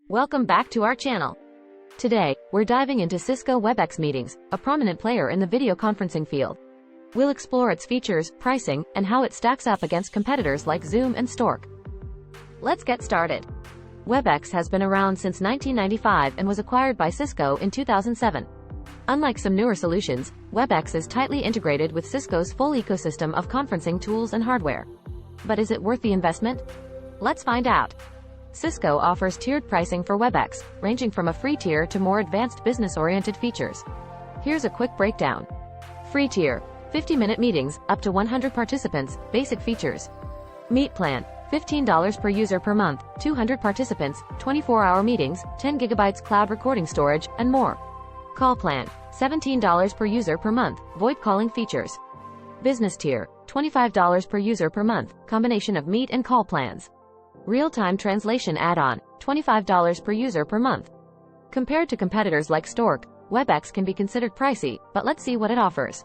Welcome back to our channel. Today, we're diving into Cisco Webex Meetings, a prominent player in the video conferencing field. We'll explore its features, pricing, and how it stacks up against competitors like Zoom and Stork. Let's get started. Webex has been around since 1995 and was acquired by Cisco in 2007. Unlike some newer solutions, Webex is tightly integrated with Cisco's full ecosystem of conferencing tools and hardware. But is it worth the investment? Let's find out. Cisco offers tiered pricing for Webex, ranging from a free tier to more advanced business-oriented features. Here's a quick breakdown. Free tier, 50-minute meetings, up to 100 participants, basic features. Meet plan, $15 per user per month, 200 participants, 24-hour meetings, 10 GB cloud recording storage, and more. Call plan, $17 per user per month, VoIP calling features. Business tier, $25 per user per month, combination of meet and call plans. Real-time translation add-on, $25 per user per month. Compared to competitors like Stork, Webex can be considered pricey, but let's see what it offers.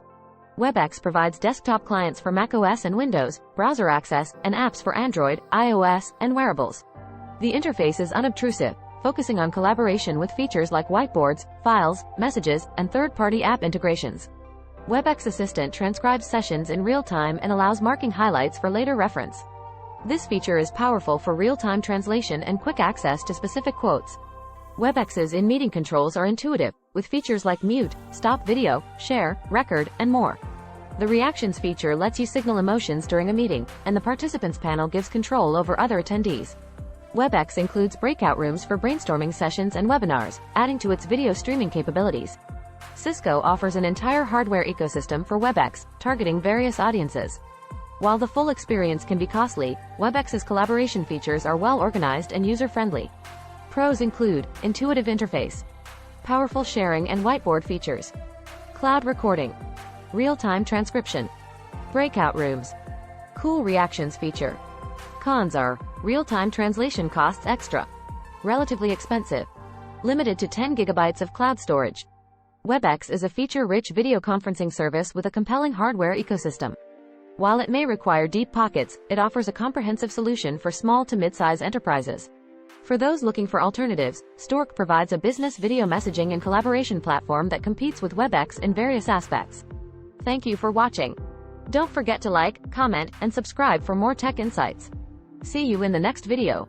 Webex provides desktop clients for macOS and Windows, browser access, and apps for Android, iOS, and wearables. The interface is unobtrusive, focusing on collaboration with features like whiteboards, files, messages, and third-party app integrations. Webex Assistant transcribes sessions in real time and allows marking highlights for later reference. This feature is powerful for real-time translation and quick access to specific quotes. Webex's in-meeting controls are intuitive, with features like mute, stop video, share, record, and more. The reactions feature lets you signal emotions during a meeting, and the participants panel gives control over other attendees. Webex includes breakout rooms for brainstorming sessions and webinars, adding to its video streaming capabilities. Cisco offers an entire hardware ecosystem for Webex, targeting various audiences. While the full experience can be costly, Webex's collaboration features are well organized and user-friendly. Pros include intuitive interface, powerful sharing and whiteboard features, cloud recording, real-time transcription, breakout rooms, cool reactions feature. Cons are real-time translation costs extra, relatively expensive, limited to 10 GB of cloud storage. Webex is a feature-rich video conferencing service with a compelling hardware ecosystem. While it may require deep pockets, it offers a comprehensive solution for small to mid-size enterprises. For those looking for alternatives, Stork provides a business video messaging and collaboration platform that competes with Webex in various aspects. Thank you for watching. Don't forget to like, comment, and subscribe for more tech insights. See you in the next video.